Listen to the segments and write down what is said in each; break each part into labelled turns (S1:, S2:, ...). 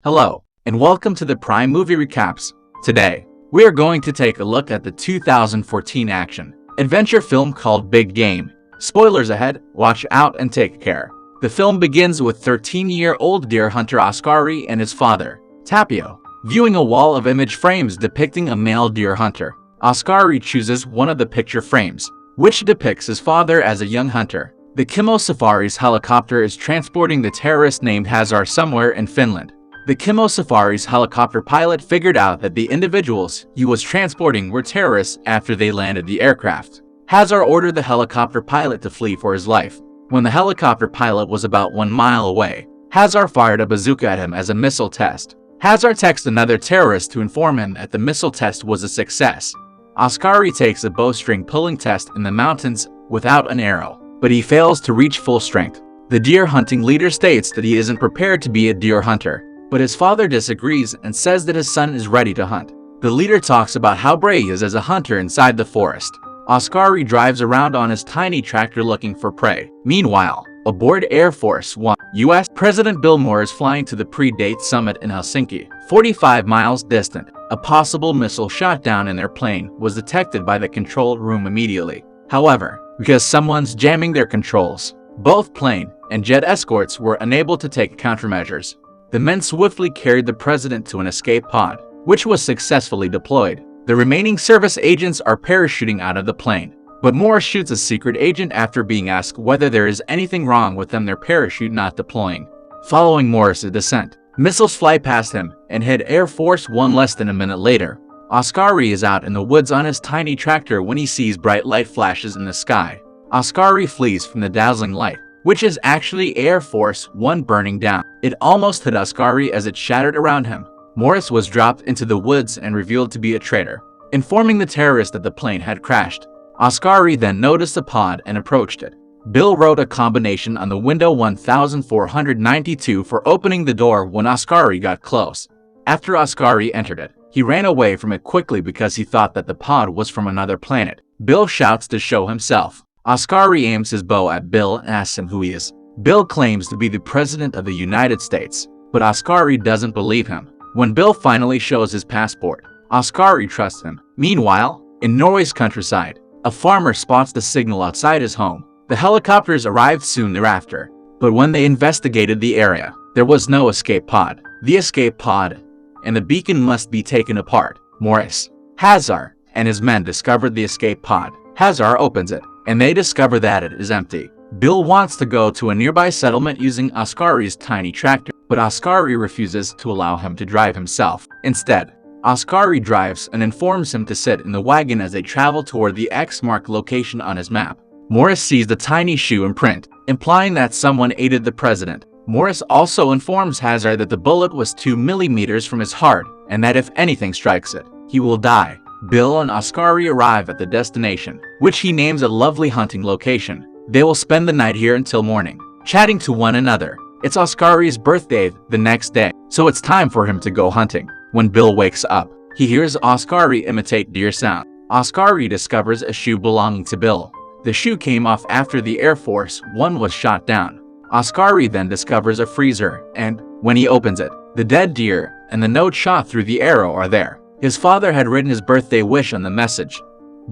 S1: Hello, and welcome to the Prime Movie Recaps. Today, we are going to take a look at the 2014 action-adventure film called Big Game. Spoilers ahead, watch out and take care. The film begins with 13-year-old deer hunter Ascari and his father, Tapio, viewing a wall of image frames depicting a male deer hunter. Ascari chooses one of the picture frames, which depicts his father as a young hunter. The Kimo Safari's helicopter is transporting the terrorist named Hazar somewhere in Finland. The Kimo Safari's helicopter pilot figured out that the individuals he was transporting were terrorists after they landed the aircraft. Hazar ordered the helicopter pilot to flee for his life. When the helicopter pilot was about 1 mile away, Hazar fired a bazooka at him as a missile test. Hazar texted another terrorist to inform him that the missile test was a success. Ascari takes a bowstring pulling test in the mountains without an arrow, but he fails to reach full strength. The deer hunting leader states that he isn't prepared to be a deer hunter, but his father disagrees and says that his son is ready to hunt. The leader talks about how brave he is as a hunter inside the forest. Ascari drives around on his tiny tractor looking for prey. Meanwhile, aboard Air Force One, U.S. President Bill Moore is flying to the pre-date summit in Helsinki, 45 miles distant. A possible missile shot down in their plane was detected by the control room immediately. However, because someone's jamming their controls, both plane and jet escorts were unable to take countermeasures. The men swiftly carried the president to an escape pod, which was successfully deployed. The remaining service agents are parachuting out of the plane, but Morris shoots a secret agent after being asked whether there is anything wrong with their parachute not deploying. Following Morris's descent, missiles fly past him and hit Air Force One less than a minute later. Ascari is out in the woods on his tiny tractor when he sees bright light flashes in the sky. Ascari flees from the dazzling light, which is actually Air Force One burning down. It almost hit Ascari as it shattered around him. Morris was dropped into the woods and revealed to be a traitor, informing the terrorists that the plane had crashed. Ascari then noticed the pod and approached it. Bill wrote a combination on the window 1492 for opening the door when Ascari got close. After Ascari entered it, he ran away from it quickly because he thought that the pod was from another planet. Bill shouts to show himself. Ascari aims his bow at Bill and asks him who he is. Bill claims to be the President of the United States, but Ascari doesn't believe him. When Bill finally shows his passport, Ascari trusts him. Meanwhile, in Norway's countryside, a farmer spots the signal outside his home. The helicopters arrived soon thereafter, but when they investigated the area, there was no escape pod. The escape pod and the beacon must be taken apart. Morris, Hazar, and his men discovered the escape pod. Hazar opens it, and they discover that it is empty. Bill wants to go to a nearby settlement using Ascari's tiny tractor, but Ascari refuses to allow him to drive himself. Instead, Ascari drives and informs him to sit in the wagon as they travel toward the X-marked location on his map. Morris sees the tiny shoe imprint, implying that someone aided the president. Morris also informs Hazar that the bullet was 2 millimeters from his heart, and that if anything strikes it, he will die. Bill and Ascari arrive at the destination, which he names a lovely hunting location. They will spend the night here until morning, chatting to one another. It's Ascari's birthday the next day, so it's time for him to go hunting. When Bill wakes up, he hears Ascari imitate deer sound. Ascari discovers a shoe belonging to Bill. The shoe came off after the Air Force One was shot down. Ascari then discovers a freezer, and when he opens it, the dead deer and the note shot through the arrow are there. His father had written his birthday wish on the message.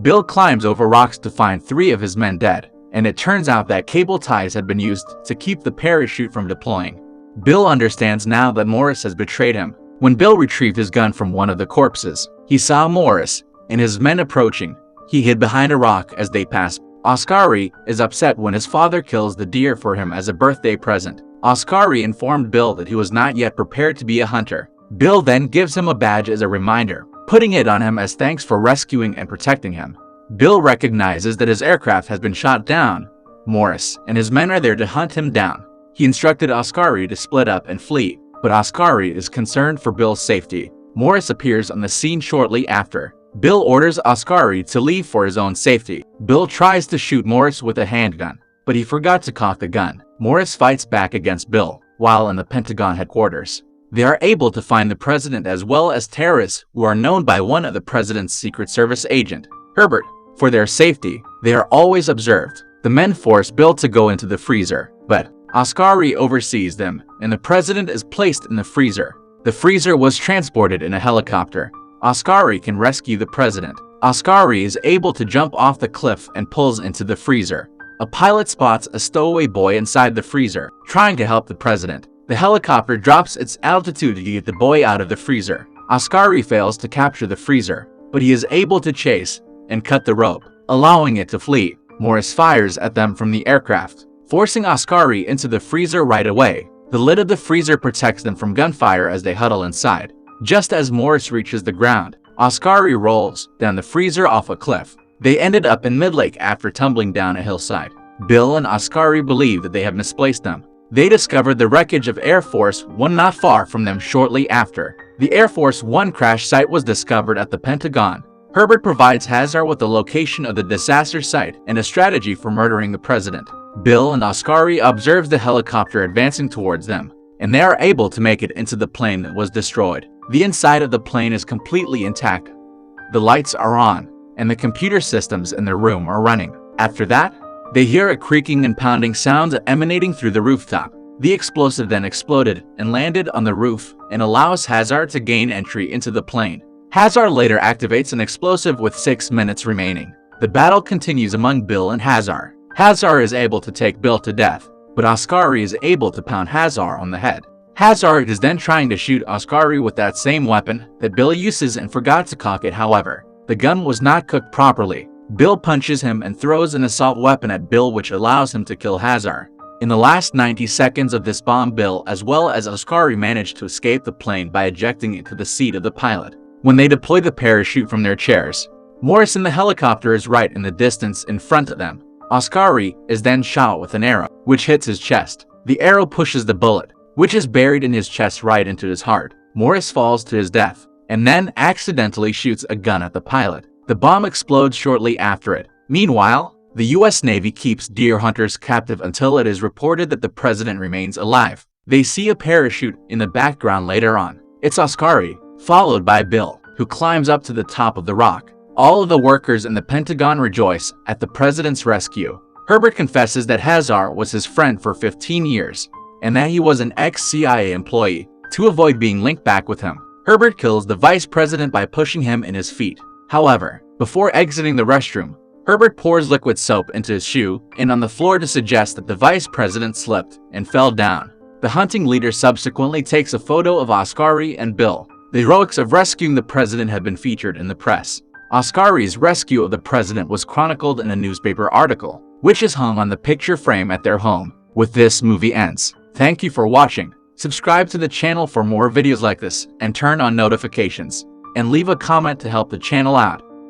S1: Bill climbs over rocks to find 3 of his men dead, and it turns out that cable ties had been used to keep the parachute from deploying. Bill understands now that Morris has betrayed him. When Bill retrieved his gun from one of the corpses, he saw Morris and his men approaching. He hid behind a rock as they passed. Ascari is upset when his father kills the deer for him as a birthday present. Ascari informed Bill that he was not yet prepared to be a hunter. Bill then gives him a badge as a reminder, putting it on him as thanks for rescuing and protecting him. Bill recognizes that his aircraft has been shot down. Morris and his men are there to hunt him down. He instructed Ascari to split up and flee, but Ascari is concerned for Bill's safety. Morris appears on the scene shortly after. Bill orders Ascari to leave for his own safety. Bill tries to shoot Morris with a handgun, but he forgot to cock the gun. Morris fights back against Bill, while in the Pentagon headquarters. They are able to find the president as well as terrorists who are known by one of the president's Secret Service agent, Herbert. For their safety, they are always observed. The men force Bill to go into the freezer, but Ascari oversees them, and the president is placed in the freezer. The freezer was transported in a helicopter. Ascari can rescue the president. Ascari is able to jump off the cliff and pulls into the freezer. A pilot spots a stowaway boy inside the freezer, trying to help the president. The helicopter drops its altitude to get the boy out of the freezer. Ascari fails to capture the freezer, but he is able to chase and cut the rope, allowing it to flee. Morris fires at them from the aircraft, forcing Ascari into the freezer right away. The lid of the freezer protects them from gunfire as they huddle inside. Just as Morris reaches the ground, Ascari rolls down the freezer off a cliff. They ended up in mid-lake after tumbling down a hillside. Bill and Ascari believe that they have misplaced them. They discovered the wreckage of Air Force One not far from them shortly after. The Air Force One crash site was discovered at the Pentagon. Herbert provides Hazar with the location of the disaster site and a strategy for murdering the president. Bill and Ascari observe the helicopter advancing towards them, and they are able to make it into the plane that was destroyed. The inside of the plane is completely intact. The lights are on, and the computer systems in the room are running. After that, they hear a creaking and pounding sound emanating through the rooftop. The explosive then exploded and landed on the roof and allows Hazar to gain entry into the plane. Hazar later activates an explosive with 6 minutes remaining. The battle continues among Bill and Hazar. Hazar is able to take Bill to death, but Ascari is able to pound Hazar on the head. Hazar is then trying to shoot Ascari with that same weapon that Bill uses and forgot to cock it. However, the gun was not cooked properly. Bill punches him and throws an assault weapon at Bill, which allows him to kill Hazar. In the last 90 seconds of this bomb, Bill as well as Ascari managed to escape the plane by ejecting it to the seat of the pilot. When they deploy the parachute from their chairs, Morris in the helicopter is right in the distance in front of them. Ascari is then shot with an arrow, which hits his chest. The arrow pushes the bullet, which is buried in his chest, right into his heart. Morris falls to his death, and then accidentally shoots a gun at the pilot. The bomb explodes shortly after it. Meanwhile, the U.S. Navy keeps deer hunters captive until it is reported that the president remains alive. They see a parachute in the background later on. It's Ascari, followed by Bill, who climbs up to the top of the rock. All of the workers in the Pentagon rejoice at the president's rescue. Herbert confesses that Hazar was his friend for 15 years, and that he was an ex-CIA employee. To avoid being linked back with him, Herbert kills the vice president by pushing him in his feet. However, before exiting the restroom, Herbert pours liquid soap into his shoe and on the floor to suggest that the vice president slipped and fell down. The hunting leader subsequently takes a photo of Ascari and Bill. The heroics of rescuing the president have been featured in the press. Ascari's rescue of the president was chronicled in a newspaper article, which is hung on the picture frame at their home. With this, movie ends. Thank you for watching. Subscribe to the channel for more videos like this and turn on notifications. And leave a comment to help the channel out.